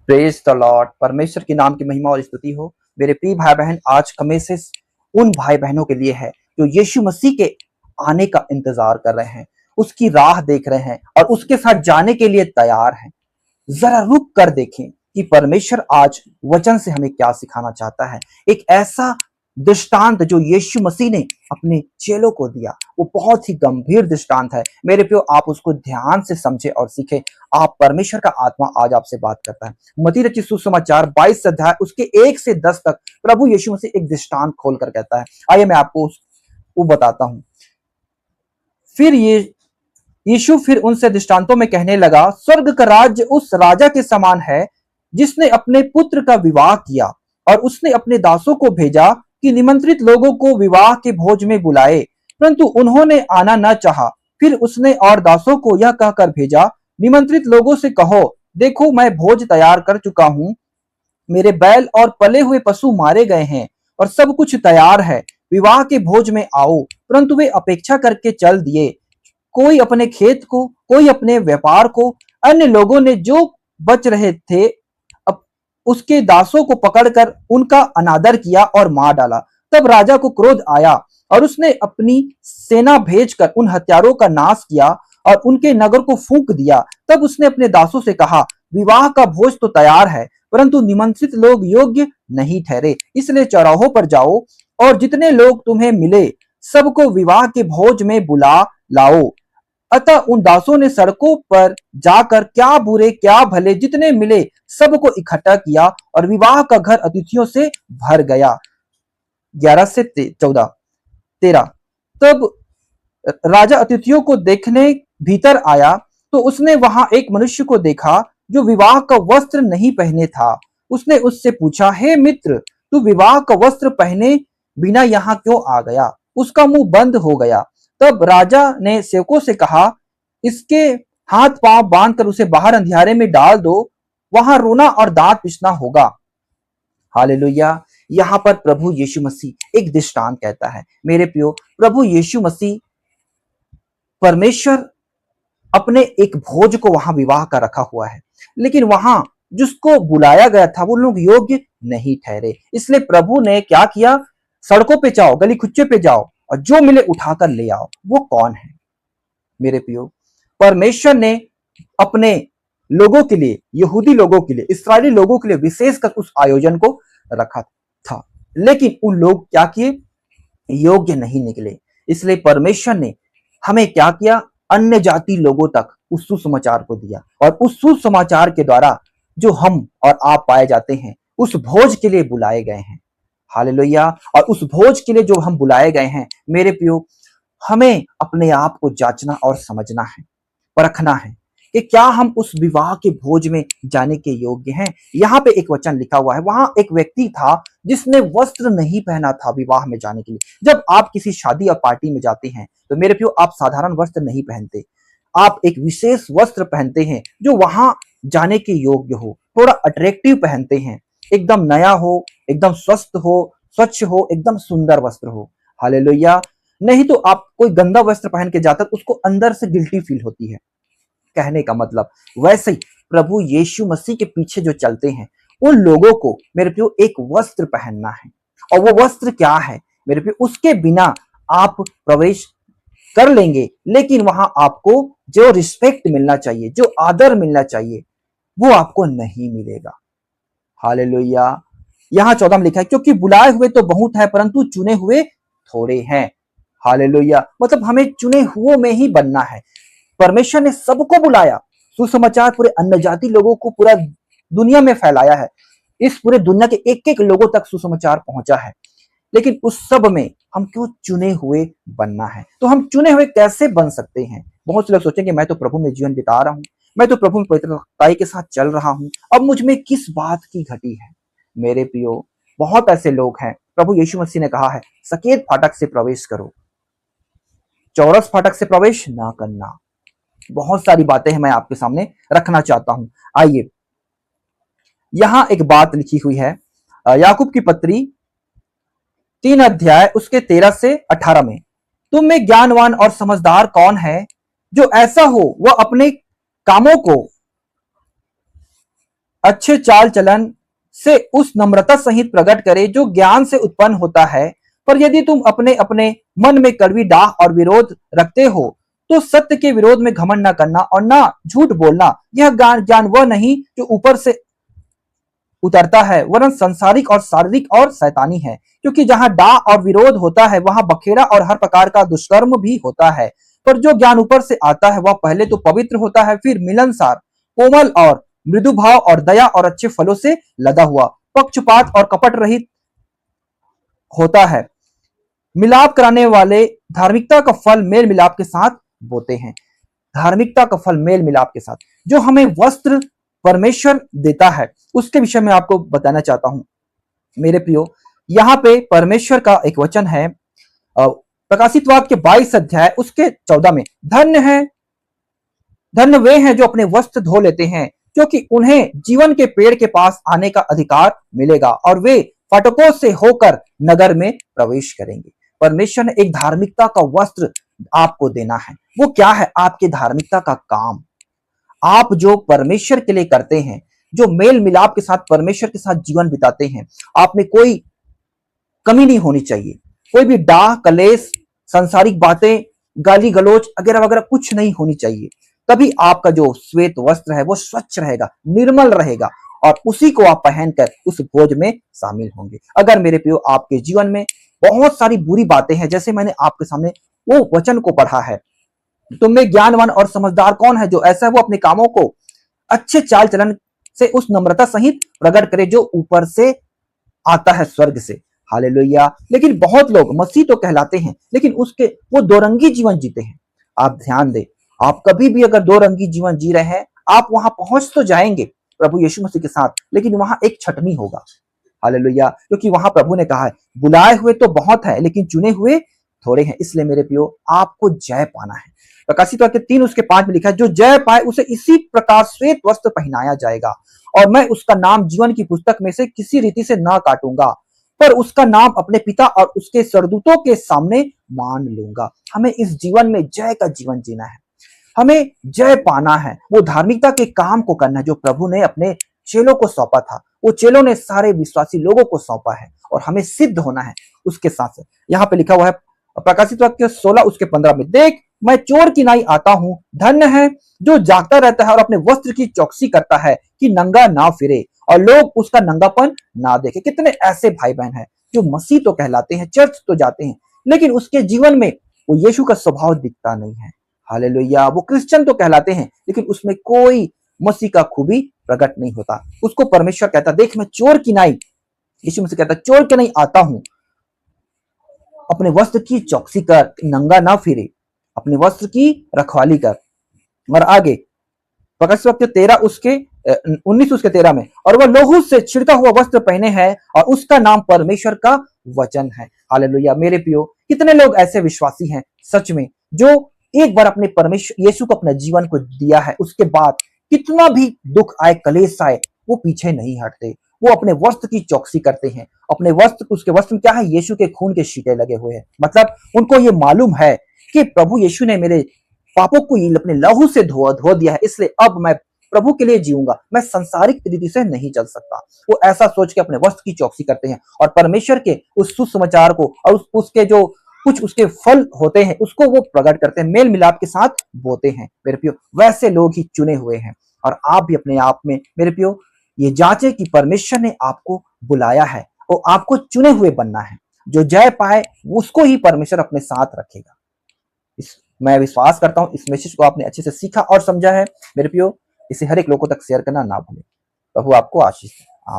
Praise the Lord. परमेश्वर के नाम की महिमा और स्तुति हो। मेरे प्रिय भाई बहन, आज का मैसेज उन भाई बहनों के लिए है जो यीशु मसीह के आने का इंतजार कर रहे हैं, उसकी राह देख रहे हैं और उसके साथ जाने के लिए तैयार हैं। जरा रुक कर देखें कि परमेश्वर आज वचन से हमें क्या सिखाना चाहता है। एक ऐसा दृष्टांत जो यीशु मसीह ने अपने चेलों को दिया, वो बहुत ही गंभीर दृष्टांत है। मेरे प्रियो, आप उसको ध्यान से समझे और सीखे। आप परमेश्वर का आत्मा आज आपसे बात करता है। मत्ती रचित सुसमाचार 22 अध्याय उसके 1 से 10 तक प्रभु यीशु मसीह एक दृष्टांत खोलकर कहता है। आइए मैं आपको वो बताता हूं। फिर ये यीशु फिर उनसे दृष्टांतों में कहने लगा, स्वर्ग का राज्य उस राजा के समान है जिसने अपने पुत्र का विवाह किया, और उसने अपने दासों को भेजा कि निमंत्रित लोगों को विवाह के भोज में बुलाए, परंतु उन्होंने आना न चाहा। फिर उसने और दासों को यह कहकर भेजा, निमंत्रित लोगों से कहो, देखो मैं भोज तैयार कर चुका हूं, मेरे बैल और पले हुए पशु मारे गए हैं और सब कुछ तैयार है, विवाह के भोज में आओ। परंतु वे अपेक्षा करके चल दिए, कोई अपने खेत को, कोई अपने व्यापार को। अन्य लोगों ने जो बच रहे थे उसके दासों को पकड़कर उनका अनादर किया और मार डाला। तब राजा को क्रोध आया और उसने अपनी सेना भेजकर उन हत्यारों का नाश किया और उनके नगर को फूंक दिया। तब उसने अपने दासों से कहा, विवाह का भोज तो तैयार है, परंतु निमंत्रित लोग योग्य नहीं ठहरे। इसलिए चौराहों पर जाओ और जितने लोग तुम्हें मिले सबको विवाह के भोज में बुला लाओ। अतः उन दासों ने सड़कों पर जाकर क्या बुरे क्या भले जितने मिले सबको इकट्ठा किया और विवाह का घर अतिथियों से भर गया। 11 से 14 13। तब राजा अतिथियों को देखने भीतर आया तो उसने वहां एक मनुष्य को देखा जो विवाह का वस्त्र नहीं पहने था। उसने उससे पूछा, हे मित्र, तू विवाह का वस्त्र पहने बिना यहाँ क्यों आ गया? उसका मुंह बंद हो गया। तब राजा ने सेवकों से कहा, इसके हाथ पांव बांधकर उसे बाहर अंधियारे में डाल दो, वहां रोना और दांत पिसना होगा। हालेलुया। यहाँ पर प्रभु यीशु मसीह एक दृष्टांत कहता है। मेरे प्रियो, प्रभु यीशु मसीह परमेश्वर अपने एक भोज को वहां विवाह का रखा हुआ है, लेकिन वहां जिसको बुलाया गया था वो लोग योग्य नहीं ठहरे। इसलिए प्रभु ने क्या किया? सड़कों पे जाओ, गली खुच्चे पे जाओ और जो मिले उठाकर ले आओ। वो कौन है? मेरे प्रियो, परमेश्वर ने अपने लोगों के लिए, यहूदी लोगों के लिए, इस्राएली लोगों के लिए विशेषकर उस आयोजन को रखा था, लेकिन उन लोग क्या किए? योग्य नहीं निकले। इसलिए परमेश्वर ने हमें क्या किया? अन्य जाति लोगों तक उस सुसमाचार को दिया, और उस सुसमाचार के द्वारा जो हम और आप पाए जाते हैं, उस भोज के लिए बुलाए गए हैं। हालेलुया। और उस भोज के लिए जो हम बुलाए गए हैं, मेरे प्रियो, हमें अपने आप को जांचना और समझना है, परखना है कि क्या हम उस विवाह के भोज में जाने के योग्य हैं। यहाँ पे एक वचन लिखा हुआ है, वहां एक व्यक्ति था जिसने वस्त्र नहीं पहना था विवाह में जाने के लिए। जब आप किसी शादी या पार्टी में जाते हैं तो मेरे प्रियो, आप साधारण वस्त्र नहीं पहनते, आप एक विशेष वस्त्र पहनते हैं जो वहां जाने के योग्य हो, थोड़ा अट्रैक्टिव पहनते हैं, एकदम नया हो, एकदम स्वस्थ हो, स्वच्छ हो, एकदम सुंदर वस्त्र हो। हालेलुया। नहीं तो आप कोई गंदा वस्त्र पहन के जाकर उसको अंदर से गिल्टी फील होती है। कहने का मतलब वैसे ही प्रभु यीशु मसीह के पीछे जो चलते हैं उन लोगों को मेरे प्रियो एक वस्त्र पहनना है। और वो वस्त्र क्या है मेरे प्रियो? उसके बिना आप प्रवेश कर लेंगे, लेकिन वहां आपको जो रिस्पेक्ट मिलना चाहिए, जो आदर मिलना चाहिए, वो आपको नहीं मिलेगा। हालेलुया। यहाँ 14 में लिखा है, क्योंकि बुलाए हुए तो बहुत है परंतु चुने हुए थोड़े हैं। हालेलुया। मतलब हमें चुने हुए में ही बनना है। परमेश्वर ने सबको बुलाया, सुसमाचार पूरे अन्य जाति लोगों को पूरा दुनिया में फैलाया है। इस पूरे दुनिया के एक एक लोगों तक सुसमाचार पहुंचा है, लेकिन उस सब में हम क्यों चुने हुए बनना है? तो हम चुने हुए कैसे बन सकते हैं? बहुत से लोग सोचेंगे, मैं तो प्रभु में जीवन बिता रहा हूं, मैं तो प्रभु में पवित्रताई के साथ चल रहा हूं, अब मुझ में किस बात की घटी है? मेरे प्रियो, बहुत ऐसे लोग हैं। प्रभु यीशु मसीह ने कहा है, सकेत फाटक से प्रवेश करो, चौरस फाटक से प्रवेश ना करना। बहुत सारी बातें हैं, मैं आपके सामने रखना चाहता हूं। आइए, यहां एक बात लिखी हुई है याकूब की पत्री 3 अध्याय उसके 13 से 18 में, तुम में ज्ञानवान और समझदार कौन है जो ऐसा हो वह अपने कामों को अच्छे चाल चलन से उस नम्रता सहित प्रकट करे जो ज्ञान से उत्पन्न होता है। पर यदि तुम अपने अपने मन में कड़वी डाह और विरोध रखते हो तो सत्य के विरोध में घमंड न करना और ना झूठ बोलना। यह ज्ञान वह नहीं जो ऊपर से उतरता है, वरन संसारिक और शारीरिक और शैतानी है। क्योंकि जहां डाह और विरोध होता है वहां बखेड़ा और हर प्रकार का दुष्कर्म भी होता है। पर जो ज्ञान ऊपर से आता है वह पहले तो पवित्र होता है, फिर मिलनसार, कोमल और मृदु भाव और दया और अच्छे फलों से लदा हुआ, पक्षपात और कपट रहित होता है। मिलाप कराने वाले धार्मिकता का फल मेल मिलाप के साथ बोते हैं। धार्मिकता का फल मेल मिलाप के साथ, जो हमें वस्त्र परमेश्वर देता है, उसके विषय में आपको बताना चाहता हूं मेरे प्रियो। यहाँ पे परमेश्वर का एक वचन है प्रकाशित वाक्य 22 अध्याय उसके 14 में, धन्य वे हैं जो अपने वस्त्र धो लेते हैं, क्योंकि उन्हें जीवन के पेड़ के पास आने का अधिकार मिलेगा और वे फाटकों से होकर नगर में प्रवेश करेंगे। परमेश्वर ने एक धार्मिकता का वस्त्र आपको देना है। वो क्या है? आपके धार्मिकता का काम। आप जो परमेश्वर के लिए करते हैं, जो मेल मिलाप के साथ परमेश्वर के साथ जीवन बिताते हैं, आप में कोई कमी नहीं होनी चाहिए। कोई भी डाह, कलेश, सांसारिक बातें, गाली गलौज वगैरह वगैरह कुछ नहीं होनी चाहिए। तभी आपका जो श्वेत वस्त्र है वो स्वच्छ रहेगा, निर्मल रहेगा और उसी को आप पहनकर उस भोज में शामिल होंगे। अगर मेरे प्रियो आपके जीवन में बहुत सारी बुरी बातें हैं, जैसे मैंने आपके सामने वो वचन को पढ़ा है, तुम में ज्ञानवान और समझदार कौन है जो ऐसा है वो अपने कामों को अच्छे चाल चलन से उस नम्रता सहित प्रकट करे जो ऊपर से आता है स्वर्ग से। हालेलुया। लेकिन बहुत लोग मसीह तो कहलाते हैं लेकिन उसके वो दो रंगी जीवन जीते हैं। आप ध्यान दें, आप कभी भी अगर दो रंगी जीवन जी रहे हैं, आप वहां पहुंच तो जाएंगे प्रभु यीशु मसीह के साथ, लेकिन वहां एक छटनी होगा। हालेलुया। क्योंकि वहां प्रभु ने कहा है बुलाए हुए तो बहुत है लेकिन चुने हुए थोड़े हैं। इसलिए मेरे प्रियो आपको जय पाना है। प्रकाशित वाक्य 3 उसके 5 में लिखा है, जो जय पाए उसे इसी प्रकार श्वेत वस्त्र पहनाया जाएगा और मैं उसका नाम जीवन की पुस्तक में से किसी रीति से ना काटूंगा, पर उसका नाम अपने पिता और उसके सरदूतों के सामने मान लूंगा। हमें इस जीवन में जय का जीवन जीना है, हमें जय पाना है, वो धार्मिकता के काम को करना है जो प्रभु ने अपने चेलों को सौंपा था। वो चेलों ने सारे विश्वासी लोगों को सौंपा है और हमें सिद्ध होना है उसके साथ। यहाँ पे लिखा हुआ है प्रकाशित वाक्य 16 उसके 15 में, देख मैं चोर की नाई आता हूं, धन्य है जो जागता रहता है और अपने वस्त्र की चौकसी करता है कि नंगा ना फिरे और लोग उसका नंगापन ना देखे। कितने ऐसे भाई बहन हैं जो मसीह तो कहलाते हैं, चर्च तो जाते हैं, लेकिन उसके जीवन में वो यीशु का स्वभाव दिखता नहीं है। हालेलुया। वो क्रिश्चियन तो कहलाते हैं लेकिन उसमें कोई मसीह का खूबी प्रकट नहीं होता। उसको परमेश्वर कहता देख मैं चोर की नाई, यीशु मसीह कहता चोर की नाई आता हूं, अपने वस्त्र की चौकसी कर, नंगा ना फिरे, अपने वस्त्र की रखवाली कर। और आगे प्रकाशित वाक्य 13 उसके 19 उसके 13 में, और वह लोहू से छिड़का हुआ वस्त्र पहने हैं और उसका नाम परमेश्वर का वचन है। हालेलुया। मेरे प्रियो कितने लोग ऐसे विश्वासी हैं सच में जो एक बार अपने परमेश्वर यीशु को अपने जीवन को दिया है, उसके बाद कितना भी दुख आए, कलेश आए, वो पीछे नहीं हटते। वो अपने वस्त्र की चौकसी करते हैं। अपने वस्त्र, उसके वस्त्र में क्या है? यीशु के खून के छींटे लगे हुए हैं। मतलब उनको ये मालूम है कि प्रभु यीशु ने मेरे पापों को अपने लहू से धो दिया है, इसलिए अब मैं प्रभु के लिए जीऊंगा, मैं संसारिक रीति से नहीं चल सकता। वो ऐसा सोच के अपने वस्त्र की चौकसी करते हैं और परमेश्वर के उस सुसमाचार को और उसके जो कुछ उसके फल होते हैं उसको वो प्रकट करते हैं, मेल मिलाप के साथ बोते हैं। मेरे प्रियो वैसे लोग ही चुने हुए हैं। और आप भी अपने आप में मेरे प्रियो ये जांचे कि परमेश्वर ने आपको बुलाया है और आपको चुने हुए बनना है। जो जय पाए उसको ही परमेश्वर अपने साथ रखेगा। मैं विश्वास करता हूं इस मैसेज को आपने अच्छे से सीखा और समझा है। मेरे प्रियो इसे हर एक लोगों तक शेयर करना ना भूलें। प्रभु आपको आशीष दे।